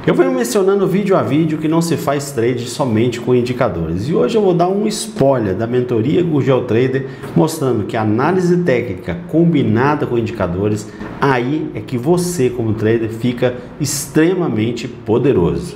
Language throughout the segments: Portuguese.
Eu venho mencionando vídeo a vídeo que não se faz trade somente com indicadores. E hoje eu vou dar um spoiler da mentoria Gurgel Trader, mostrando que a análise técnica combinada com indicadores, aí é que você como trader fica extremamente poderoso.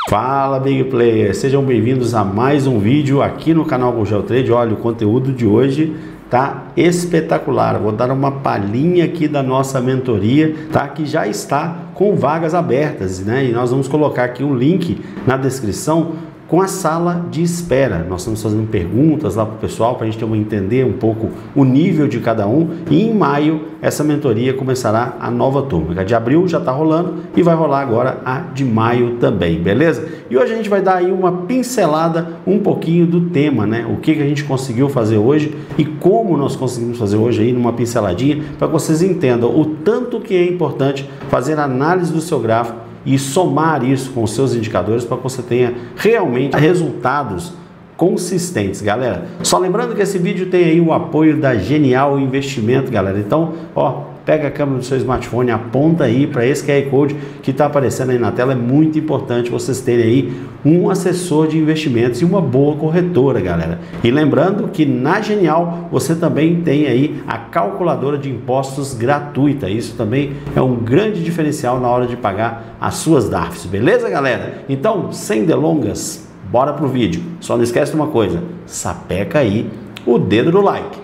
Fala Big Player, sejam bem-vindos a mais um vídeo aqui no canal Gurgel Trader. Olha, o conteúdo de hoje tá espetacular. Vou dar uma palhinha aqui da nossa mentoria, tá? Que já está com vagas abertas, né? E nós vamos colocar aqui um link na descrição com a sala de espera. Nós estamos fazendo perguntas lá para o pessoal, para a gente entender um pouco o nível de cada um. E em maio essa mentoria começará a nova turma. A de abril já está rolando e vai rolar agora a de maio também, beleza? E hoje a gente vai dar aí uma pincelada um pouquinho do tema, né? O que a gente conseguiu fazer hoje e como nós conseguimos fazer hoje aí numa pinceladinha, para que vocês entendam o tanto que é importante fazer análise do seu gráfico e somar isso com os seus indicadores para que você tenha realmente resultados consistentes, galera. Só lembrando que esse vídeo tem aí o apoio da Genial Investimento, galera. Então, ó, pega a câmera do seu smartphone, aponta aí para esse QR Code que está aparecendo aí na tela. É muito importante vocês terem aí um assessor de investimentos e uma boa corretora, galera. E lembrando que na Genial você também tem aí a calculadora de impostos gratuita. Isso também é um grande diferencial na hora de pagar as suas DARFs, beleza, galera? Então, sem delongas, bora pro vídeo. Só não esquece de uma coisa, sapeca aí o dedo do like.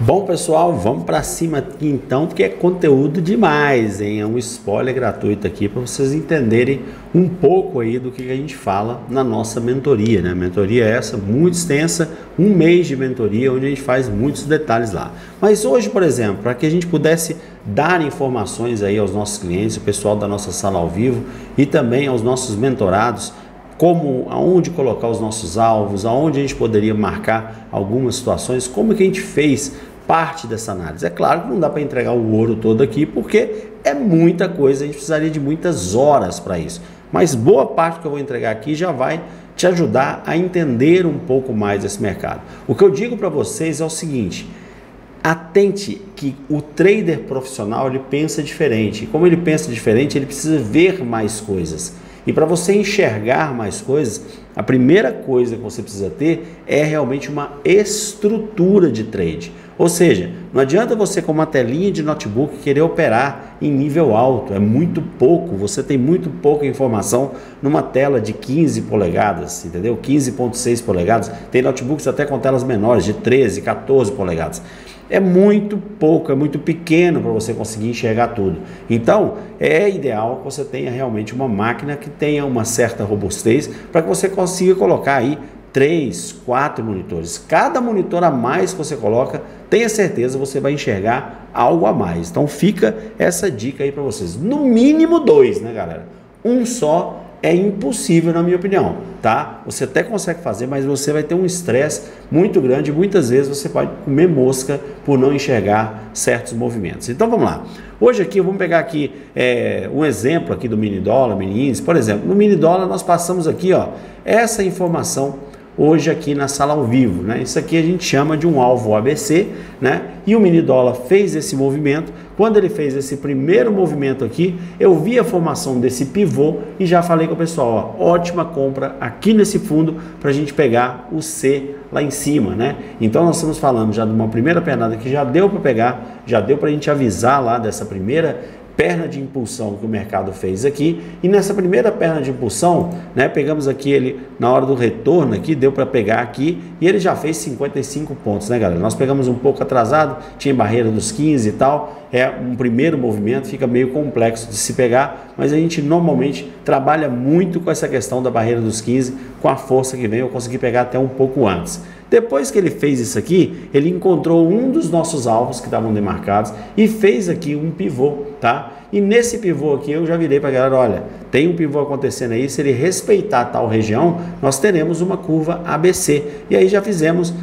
Bom, pessoal, vamos para cima aqui então, porque é conteúdo demais, hein? É um spoiler gratuito aqui para vocês entenderem um pouco aí do que a gente fala na nossa mentoria, né? A mentoria é essa, muito extensa, um mês de mentoria, onde a gente faz muitos detalhes lá. Mas hoje, por exemplo, para que a gente pudesse dar informações aí aos nossos clientes, o pessoal da nossa sala ao vivo e também aos nossos mentorados, como, aonde colocar os nossos alvos, aonde a gente poderia marcar algumas situações, como que a gente fez parte dessa análise. É claro que não dá para entregar o ouro todo aqui, porque é muita coisa, a gente precisaria de muitas horas para isso. Mas boa parte que eu vou entregar aqui já vai te ajudar a entender um pouco mais desse mercado. O que eu digo para vocês é o seguinte: atente que o trader profissional ele pensa diferente. Como ele pensa diferente, ele precisa ver mais coisas. E para você enxergar mais coisas, a primeira coisa que você precisa ter é realmente uma estrutura de trade. Ou seja, não adianta você com uma telinha de notebook querer operar em nível alto, é muito pouco, você tem muito pouca informação numa tela de 15 polegadas, entendeu? 15.6 polegadas, tem notebooks até com telas menores, de 13, 14 polegadas. É muito pouco, é muito pequeno para você conseguir enxergar tudo. Então, é ideal que você tenha realmente uma máquina que tenha uma certa robustez para que você consiga colocar aí 3, 4 monitores. Cada monitor a mais que você coloca, tenha certeza você vai enxergar algo a mais. Então, fica essa dica aí para vocês. No mínimo 2, né, galera? Um só é impossível, na minha opinião, tá? Você até consegue fazer, mas você vai ter um estresse muito grande. Muitas vezes você pode comer mosca por não enxergar certos movimentos. Então vamos lá. Hoje aqui, vamos pegar aqui um exemplo aqui do mini dólar, mini índice. Por exemplo, no mini dólar nós passamos aqui, ó, essa informação hoje aqui na sala ao vivo, né? Isso aqui a gente chama de um alvo ABC, né? E o mini dólar fez esse movimento. Quando ele fez esse primeiro movimento aqui, eu vi a formação desse pivô e já falei com o pessoal, ó, ótima compra aqui nesse fundo para a gente pegar o C lá em cima, né? Então nós estamos falando já de uma primeira pernada que já deu para pegar, já deu para a gente avisar lá dessa primeira perna de impulsão que o mercado fez aqui. E nessa primeira perna de impulsão, né, pegamos aqui ele na hora do retorno aqui, deu para pegar aqui e ele já fez 55 pontos, né, galera? Nós pegamos um pouco atrasado, tinha barreira dos 15 e tal, é um primeiro movimento, fica meio complexo de se pegar, mas a gente normalmente trabalha muito com essa questão da barreira dos 15, com a força que vem, eu consegui pegar até um pouco antes. Depois que ele fez isso aqui, ele encontrou um dos nossos alvos que estavam demarcados e fez aqui um pivô, tá? E nesse pivô aqui eu já virei para a galera, olha, tem um pivô acontecendo aí, se ele respeitar tal região, nós teremos uma curva ABC. E aí já fizemos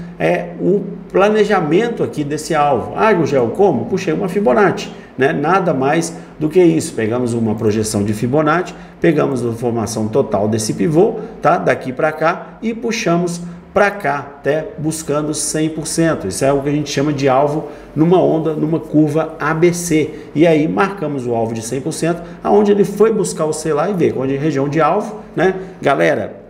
o planejamento aqui desse alvo. Ah, Gurgel, como? Puxei uma Fibonacci, né? Nada mais do que isso. Pegamos uma projeção de Fibonacci, pegamos a formação total desse pivô, tá? Daqui para cá e puxamos para cá, até buscando 100%. Isso é o que a gente chama de alvo numa onda, numa curva ABC. E aí marcamos o alvo de 100%, aonde ele foi buscar o C lá e ver, onde é região de alvo, né? Galera,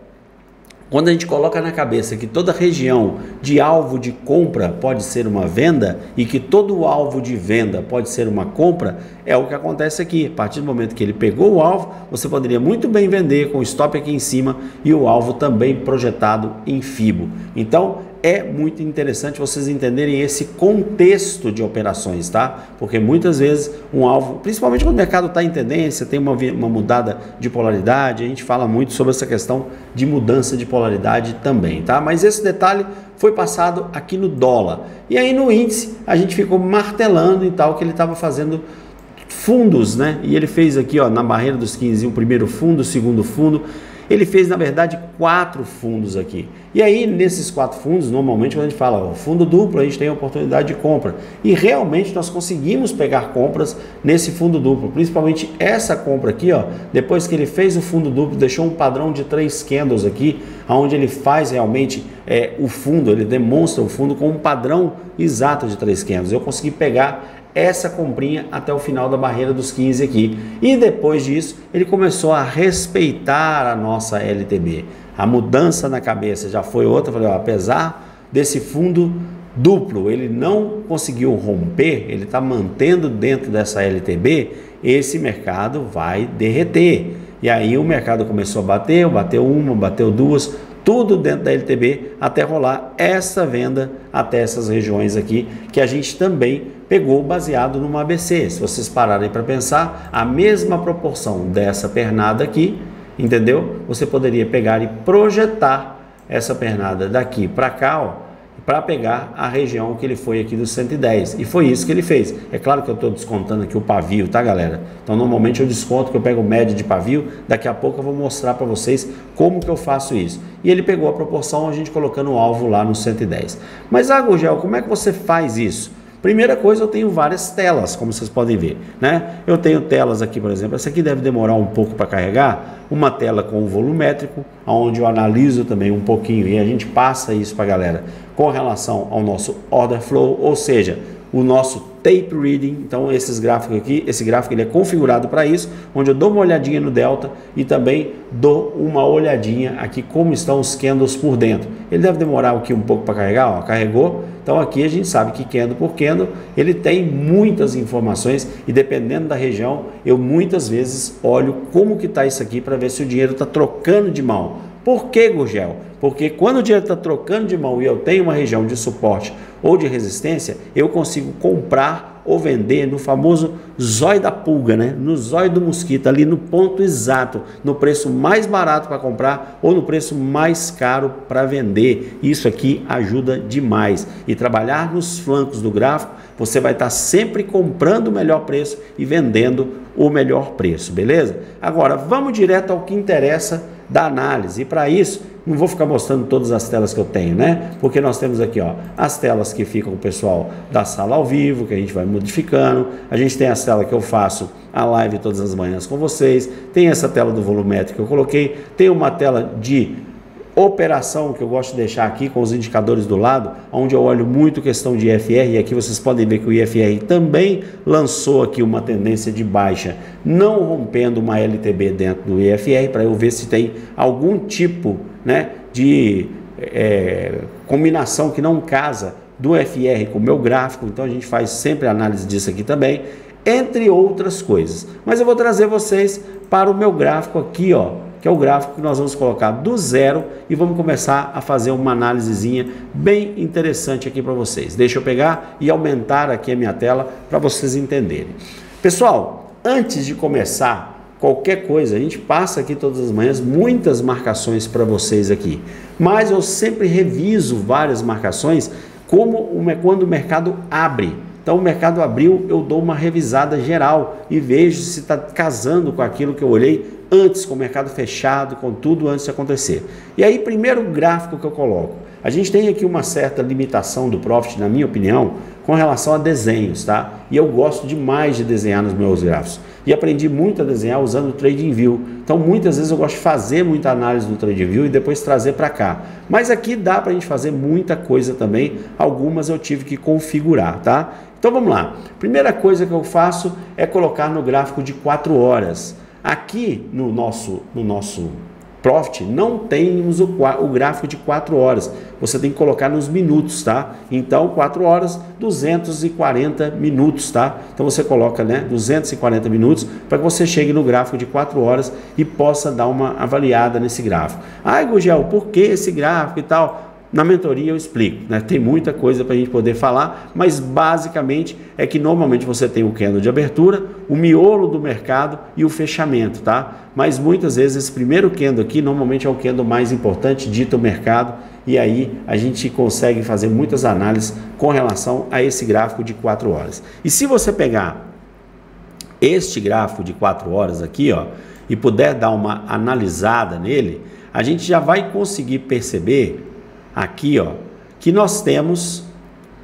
quando a gente coloca na cabeça que toda região de alvo de compra pode ser uma venda e que todo alvo de venda pode ser uma compra, é o que acontece aqui. A partir do momento que ele pegou o alvo, você poderia muito bem vender com o stop aqui em cima e o alvo também projetado em FIBO. Então, é muito interessante vocês entenderem esse contexto de operações, tá? Porque muitas vezes um alvo, principalmente quando o mercado está em tendência, tem uma mudada de polaridade, a gente fala muito sobre essa questão de mudança de polaridade também, tá? Mas esse detalhe foi passado aqui no dólar. E aí no índice a gente ficou martelando e tal, que ele estava fazendo fundos, né? E ele fez aqui, ó, na barreira dos 15, o primeiro fundo, o segundo fundo. Ele fez, na verdade, 4 fundos aqui. E aí, nesses 4 fundos, normalmente, quando a gente fala ó, fundo duplo, a gente tem a oportunidade de compra. E realmente nós conseguimos pegar compras nesse fundo duplo. Principalmente essa compra aqui, ó, depois que ele fez o fundo duplo, deixou um padrão de 3 candles aqui, onde ele faz realmente o fundo, ele demonstra o fundo com um padrão exato de 3 candles. Eu consegui pegar essa comprinha até o final da barreira dos 15 aqui. E depois disso, ele começou a respeitar a nossa LTB. A mudança na cabeça já foi outra. Falei, ó, apesar desse fundo duplo, ele não conseguiu romper, ele está mantendo dentro dessa LTB, esse mercado vai derreter. E aí o mercado começou a bater, bateu uma, bateu duas, tudo dentro da LTB, até rolar essa venda até essas regiões aqui, que a gente também pegou baseado numa ABC. Se vocês pararem para pensar, a mesma proporção dessa pernada aqui, entendeu? Você poderia pegar e projetar essa pernada daqui para cá, ó, para pegar a região que ele foi aqui dos 110. E foi isso que ele fez. É claro que eu estou descontando aqui o pavio, tá, galera? Então, normalmente eu desconto que eu pego média de pavio. Daqui a pouco eu vou mostrar para vocês como que eu faço isso. E ele pegou a proporção, a gente colocando o alvo lá no 110. Mas, Gurgel, como é que você faz isso? Primeira coisa, eu tenho várias telas, como vocês podem ver, né? Eu tenho telas aqui, por exemplo, essa aqui deve demorar um pouco para carregar, uma tela com o volumétrico, onde eu analiso também um pouquinho e a gente passa isso para a galera com relação ao nosso order flow, ou seja, o nosso tape reading. Então esses gráficos aqui, esse gráfico ele é configurado para isso, onde eu dou uma olhadinha no delta e também dou uma olhadinha aqui como estão os candles por dentro. Ele deve demorar aqui um pouco para carregar, ó, carregou. Então aqui a gente sabe que candle por candle ele tem muitas informações e dependendo da região eu muitas vezes olho como que está isso aqui para ver se o dinheiro está trocando de mão. Por que, Gurgel? Porque quando o dinheiro está trocando de mão e eu tenho uma região de suporte ou de resistência, eu consigo comprar ou vender no famoso zóio da pulga, né? No zóio do mosquito, ali no ponto exato, no preço mais barato para comprar ou no preço mais caro para vender. Isso aqui ajuda demais. E trabalhar nos flancos do gráfico, você vai estar sempre comprando o melhor preço e vendendo o melhor preço, beleza? Agora, vamos direto ao que interessa da análise. E para isso, não vou ficar mostrando todas as telas que eu tenho, né? Porque nós temos aqui, ó, as telas que ficam o pessoal da sala ao vivo, que a gente vai modificando. A gente tem as telas que eu faço a live todas as manhãs com vocês. Tem essa tela do volumétrico que eu coloquei. Tem uma tela de operação que eu gosto de deixar aqui com os indicadores do lado, onde eu olho muito questão de IFR, e aqui vocês podem ver que o IFR também lançou aqui uma tendência de baixa, não rompendo uma LTB dentro do IFR, para eu ver se tem algum tipo, né, de combinação que não casa do FR com o meu gráfico. Então a gente faz sempre análise disso aqui também, entre outras coisas. Mas eu vou trazer vocês para o meu gráfico aqui, ó, que é o gráfico que nós vamos colocar do zero e vamos começar a fazer uma análisezinha bem interessante aqui para vocês. Deixa eu pegar e aumentar aqui a minha tela para vocês entenderem. Pessoal, antes de começar qualquer coisa, a gente passa aqui todas as manhãs muitas marcações para vocês aqui, mas eu sempre reviso várias marcações quando o mercado abre. Então o mercado abriu, eu dou uma revisada geral e vejo se está casando com aquilo que eu olhei antes, com o mercado fechado, com tudo antes de acontecer. E aí, primeiro gráfico que eu coloco, a gente tem aqui uma certa limitação do profit, na minha opinião, com relação a desenhos, tá? E eu gosto demais de desenhar nos meus gráficos. E aprendi muito a desenhar usando o TradingView. Então, muitas vezes eu gosto de fazer muita análise no TradingView e depois trazer para cá. Mas aqui dá para a gente fazer muita coisa também. Algumas eu tive que configurar, tá? Então, vamos lá. Primeira coisa que eu faço é colocar no gráfico de 4 horas. Aqui no nosso Profit não temos o gráfico de 4 horas, você tem que colocar nos minutos, tá? Então 4 horas, 240 minutos, tá? Então você coloca, né, 240 minutos para que você chegue no gráfico de 4 horas e possa dar uma avaliada nesse gráfico. Ai, Gugel, por que esse gráfico e tal? Na mentoria eu explico, né? Tem muita coisa para a gente poder falar, mas basicamente é que normalmente você tem o candle de abertura, o miolo do mercado e o fechamento, tá? Mas muitas vezes esse primeiro candle aqui normalmente é o candle mais importante, dita o mercado, e aí a gente consegue fazer muitas análises com relação a esse gráfico de 4 horas. E se você pegar este gráfico de 4 horas aqui, ó, e puder dar uma analisada nele, a gente já vai conseguir perceber aqui, ó, que nós temos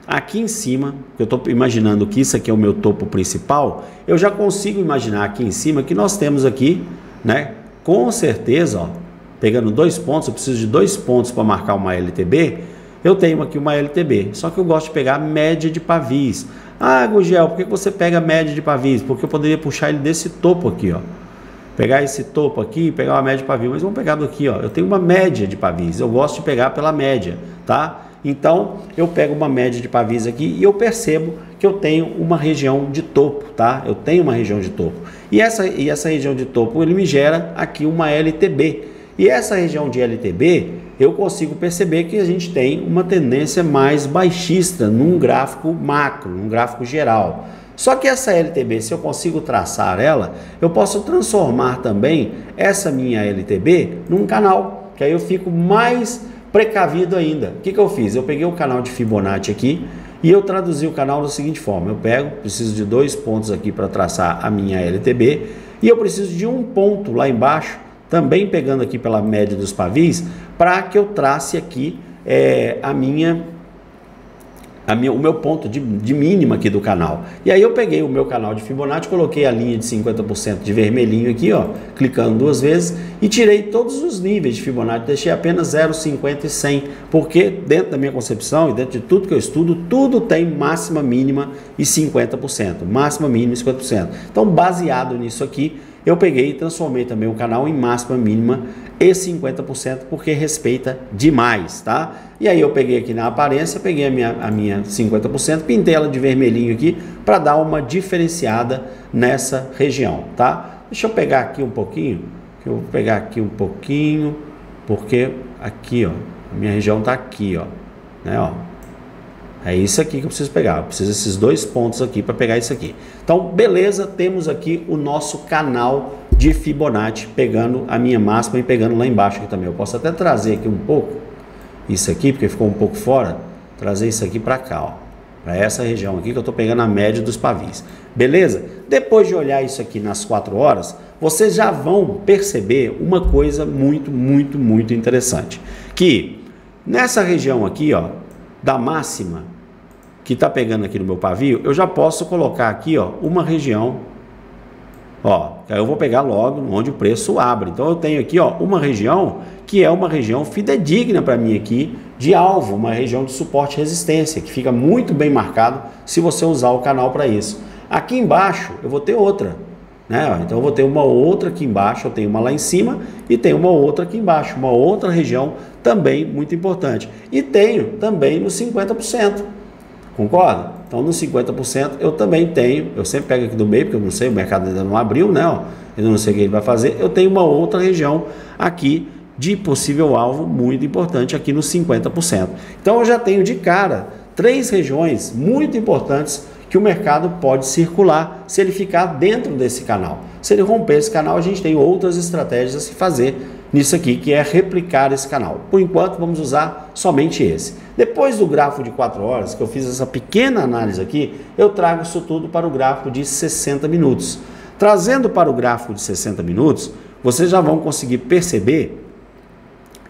aqui em cima, eu estou imaginando que isso aqui é o meu topo principal, eu já consigo imaginar aqui em cima que nós temos aqui, né, com certeza, ó, pegando 2 pontos, eu preciso de 2 pontos para marcar uma LTB, eu tenho aqui uma LTB, só que eu gosto de pegar a média de pavis. Ah, Gugel, por que você pega a média de pavis? Porque eu poderia puxar ele desse topo aqui, ó. Pegar esse topo aqui, pegar uma média de pavio, mas vamos pegar do aqui, ó. Eu tenho uma média de pavis, eu gosto de pegar pela média, tá? Então, eu pego uma média de pavis aqui e eu percebo que eu tenho uma região de topo, tá? Eu tenho uma região de topo. E essa região de topo, ele me gera aqui uma LTB. E essa região de LTB, eu consigo perceber que a gente tem uma tendência mais baixista num gráfico macro, num gráfico geral. Só que essa LTB, se eu consigo traçar ela, eu posso transformar também essa minha LTB num canal, que aí eu fico mais precavido ainda. O que eu fiz? Eu peguei o canal de Fibonacci aqui e eu traduzi o canal da seguinte forma. Eu preciso de 2 pontos aqui para traçar a minha LTB e eu preciso de um ponto lá embaixo, também pegando aqui pela média dos pavis, para que eu trace aqui o meu ponto de mínima aqui do canal. E aí eu peguei o meu canal de Fibonacci, coloquei a linha de 50% de vermelhinho aqui, ó, clicando 2 vezes e tirei todos os níveis de Fibonacci, deixei apenas 0, 50 e 100, porque dentro da minha concepção e dentro de tudo que eu estudo, tudo tem máxima, mínima e 50%, máxima, mínima e 50%. Então, baseado nisso aqui, eu peguei e transformei também o canal em máxima, mínima e 50%, porque respeita demais, tá? E aí eu peguei aqui na aparência, peguei a minha 50%, pintei ela de vermelhinho aqui para dar uma diferenciada nessa região, tá? Deixa eu pegar aqui um pouquinho, porque aqui, ó, a minha região tá aqui, ó, né, ó. É isso aqui que eu preciso pegar, eu preciso desses 2 pontos aqui para pegar isso aqui. Então, beleza, temos aqui o nosso canal de Fibonacci, pegando a minha máxima e pegando lá embaixo aqui também. Eu posso até trazer aqui um pouco isso aqui, porque ficou um pouco fora, trazer isso aqui para cá, ó, para essa região aqui que eu estou pegando a média dos pavis. Beleza? Depois de olhar isso aqui nas 4 horas, vocês já vão perceber uma coisa muito, muito, muito interessante. Que nessa região aqui, ó, da máxima, que está pegando aqui no meu pavio, eu já posso colocar aqui, ó, uma região, ó, eu vou pegar logo onde o preço abre. Então eu tenho aqui, ó, uma região que é uma região fidedigna para mim aqui de alvo, uma região de suporte e resistência, que fica muito bem marcado se você usar o canal para isso. Aqui embaixo eu vou ter outra, né? Então eu vou ter uma outra aqui embaixo, eu tenho uma lá em cima e tenho uma outra aqui embaixo, uma outra região também muito importante. E tenho também no 50%. Concorda? Então no 50% eu também tenho, eu sempre pego aqui do meio, porque eu não sei, o mercado ainda não abriu, né? Ó, eu não sei o que ele vai fazer, eu tenho uma outra região aqui de possível alvo muito importante aqui no 50%. Então eu já tenho de cara 3 regiões muito importantes que o mercado pode circular se ele ficar dentro desse canal. Se ele romper esse canal, a gente tem outras estratégias a se fazer nisso aqui, que é replicar esse canal. Por enquanto, vamos usar somente esse. Depois do gráfico de 4 horas, que eu fiz essa pequena análise aqui, eu trago isso tudo para o gráfico de 60 minutos. Trazendo para o gráfico de 60 minutos, vocês já vão conseguir perceber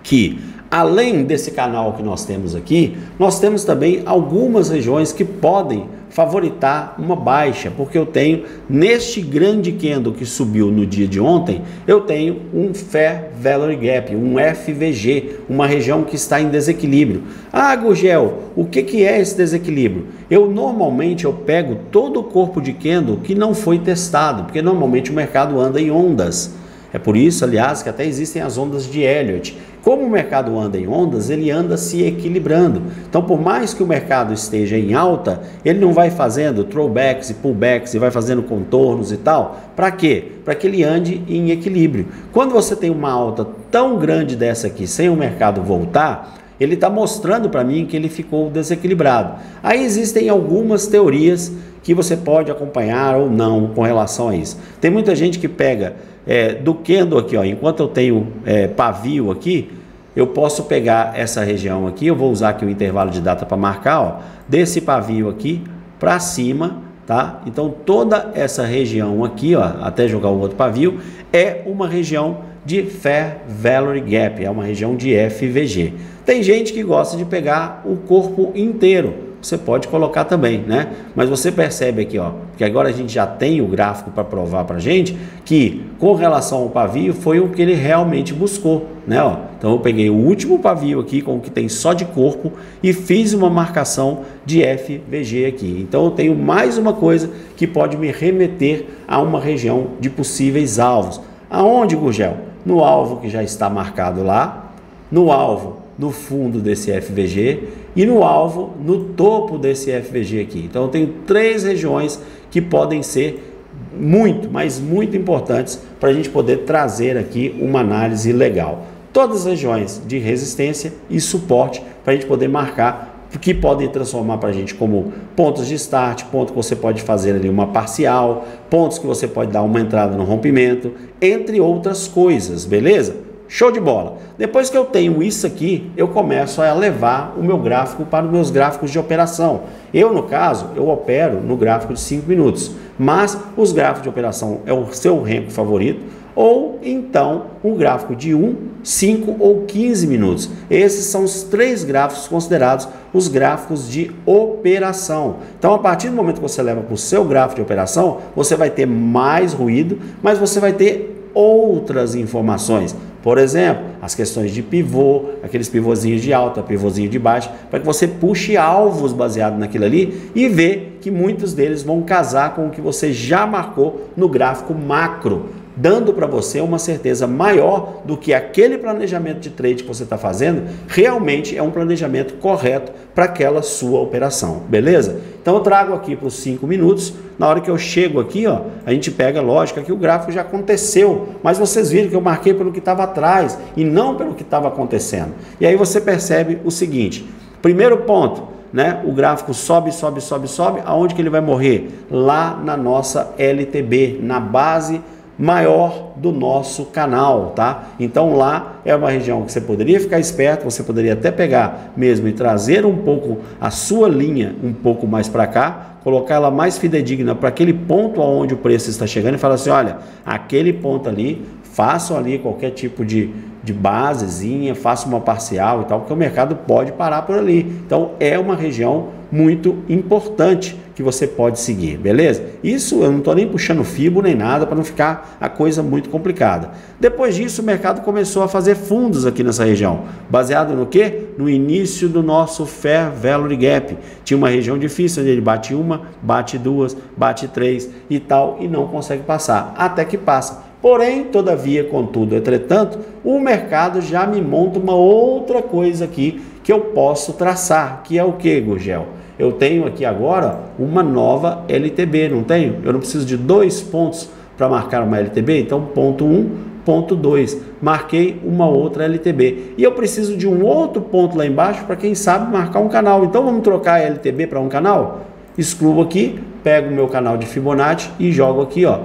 que Além desse canal que nós temos aqui, nós temos também algumas regiões que podem favoritar uma baixa, porque eu tenho neste grande candle que subiu no dia de ontem, eu tenho um Fair Value Gap, um FVG, uma região que está em desequilíbrio. Ah, Gurgel, o que é esse desequilíbrio? Normalmente eu pego todo o corpo de candle que não foi testado, porque normalmente o mercado anda em ondas. É por isso, aliás, que até existem as ondas de Elliott. Como o mercado anda em ondas, ele anda se equilibrando. Então, por mais que o mercado esteja em alta, ele não vai fazendo throwbacks e pullbacks e vai fazendo contornos e tal. Para quê? Para que ele ande em equilíbrio. Quando você tem uma alta tão grande dessa aqui, sem o mercado voltar, ele está mostrando para mim que ele ficou desequilibrado. Aí existem algumas teorias que você pode acompanhar ou não com relação a isso. Tem muita gente que pega do candle aqui, ó, enquanto eu tenho pavio aqui, eu posso pegar essa região aqui, eu vou usar aqui o intervalo de data para marcar, ó, desse pavio aqui para cima, tá? Então toda essa região aqui, ó, até jogar o outro pavio, é uma região de Fair Value Gap, é uma região de FVG. Tem gente que gosta de pegar o corpo inteiro, você pode colocar também, né? Mas você percebe aqui, ó, que agora a gente já tem o gráfico para provar para a gente que com relação ao pavio foi o que ele realmente buscou, né? Ó, então eu peguei o último pavio aqui com o que tem só de corpo e fiz uma marcação de FVG aqui. Então eu tenho mais uma coisa que pode me remeter a uma região de possíveis alvos. Aonde, Gurgel? No alvo que já está marcado lá, no alvo no fundo desse FVG e no alvo no topo desse FVG aqui. Então eu tenho três regiões que podem ser muito, mas muito importantes para a gente poder trazer aqui uma análise legal. Todas as regiões de resistência e suporte para a gente poder marcar, que podem transformar para a gente como pontos de start, ponto que você pode fazer ali uma parcial, pontos que você pode dar uma entrada no rompimento, entre outras coisas, beleza? Show de bola! Depois que eu tenho isso aqui, eu começo a levar o meu gráfico para os meus gráficos de operação. Eu, no caso, eu opero no gráfico de 5 minutos, mas os gráficos de operação é o seu renco favorito, ou então um gráfico de 1, 5 ou 15 minutos. Esses são os três gráficos considerados os gráficos de operação. Então, a partir do momento que você leva para o seu gráfico de operação, você vai ter mais ruído, mas você vai ter outras informações. Por exemplo, as questões de pivô, aqueles pivôzinhos de alta, pivôzinho de baixa, para que você puxe alvos baseado naquilo ali e vê que muitos deles vão casar com o que você já marcou no gráfico macro, dando para você uma certeza maior do que aquele planejamento de trade que você está fazendo realmente é um planejamento correto para aquela sua operação, beleza? Então eu trago aqui para os 5 minutos, na hora que eu chego aqui, ó, a gente pega, lógico, que o gráfico já aconteceu, mas vocês viram que eu marquei pelo que estava atrás e não pelo que estava acontecendo. E aí você percebe o seguinte, primeiro ponto, né? O gráfico sobe, sobe, sobe, sobe, aonde que ele vai morrer? Lá na nossa LTB, na base maior do nosso canal, tá? Então lá é uma região que você poderia ficar esperto, você poderia até pegar mesmo e trazer um pouco a sua linha um pouco mais para cá, colocar ela mais fidedigna para aquele ponto aonde o preço está chegando e falar assim, olha, aquele ponto ali, façam ali qualquer tipo de basezinha, faça uma parcial e tal, porque o mercado pode parar por ali. Então é uma região muito importante que você pode seguir, beleza? Isso eu não estou nem puxando fibo nem nada para não ficar a coisa muito complicada. Depois disso o mercado começou a fazer fundos aqui nessa região, baseado no quê? No início do nosso Fair Value Gap. Tinha uma região difícil, onde ele bate uma, bate duas, bate três e tal, e não consegue passar, até que passa. Porém, todavia, contudo, entretanto, o mercado já me monta uma outra coisa aqui que eu posso traçar, que é o que, Gurgel? Eu tenho aqui agora uma nova LTB, não tenho? Eu não preciso de 2 pontos para marcar uma LTB, então ponto 1, ponto 2, marquei uma outra LTB. E eu preciso de um outro ponto lá embaixo para quem sabe marcar um canal. Então vamos trocar a LTB para um canal? Excluo aqui, pego o meu canal de Fibonacci e jogo aqui, ó.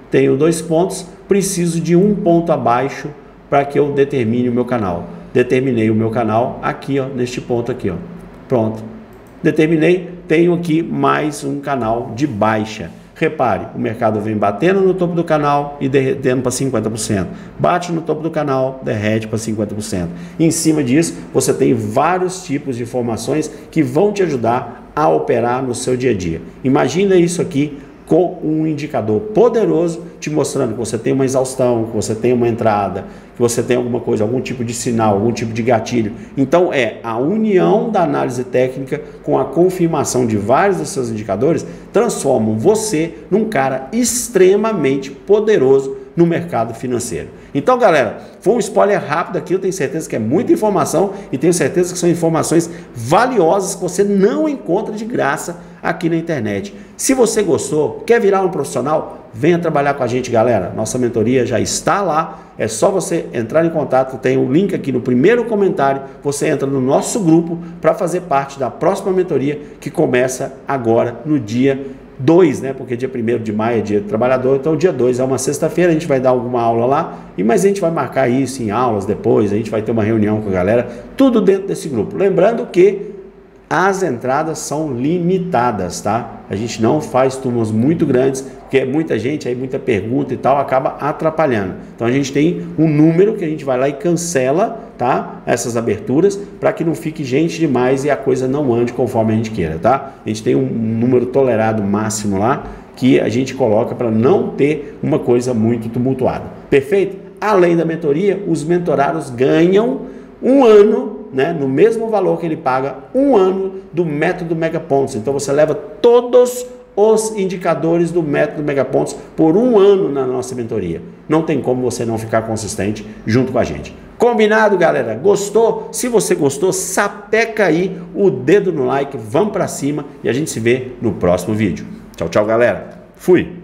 Tenho 2 pontos, preciso de um ponto abaixo para que eu determine o meu canal. Determinei o meu canal aqui, ó, neste ponto aqui, ó. Pronto. Determinei, tenho aqui mais um canal de baixa. repare, o mercado vem batendo no topo do canal e derretendo para 50%. Bate no topo do canal, derrete para 50%. Em cima disso, você tem vários tipos de informações que vão te ajudar a operar no seu dia a dia. Imagina isso aqui com um indicador poderoso te mostrando que você tem uma exaustão, que você tem uma entrada, que você tem alguma coisa, algum tipo de sinal, algum tipo de gatilho. Então é a união da análise técnica com a confirmação de vários dos seus indicadores transformam você num cara extremamente poderoso no mercado financeiro. Então, galera, foi um spoiler rápido aqui, eu tenho certeza que é muita informação e tenho certeza que são informações valiosas que você não encontra de graça aqui na internet. Se você gostou, quer virar um profissional, venha trabalhar com a gente, galera. Nossa mentoria já está lá, é só você entrar em contato, tem um link aqui no primeiro comentário, você entra no nosso grupo para fazer parte da próxima mentoria que começa agora no dia 2, né? Porque dia 1º de maio é dia do trabalhador, então dia 2 é uma sexta-feira, a gente vai dar alguma aula lá, mas a gente vai marcar isso em aulas depois, a gente vai ter uma reunião com a galera, tudo dentro desse grupo. Lembrando que as entradas são limitadas, tá? A gente não faz turmas muito grandes, porque é muita gente, aí muita pergunta e tal, acaba atrapalhando. Então a gente tem um número que a gente vai lá e cancela, tá? Essas aberturas, para que não fique gente demais e a coisa não ande conforme a gente queira, tá? A gente tem um número tolerado máximo lá, que a gente coloca para não ter uma coisa muito tumultuada. Perfeito? Além da mentoria, os mentorados ganham um ano, né, no mesmo valor que ele paga, um ano do método Megapontos. Então você leva todos os indicadores do método Megapontos por um ano na nossa mentoria. Não tem como você não ficar consistente junto com a gente. Combinado, galera? Gostou? Se você gostou, sapeca aí o dedo no like, vamos para cima e a gente se vê no próximo vídeo. Tchau, tchau, galera. Fui!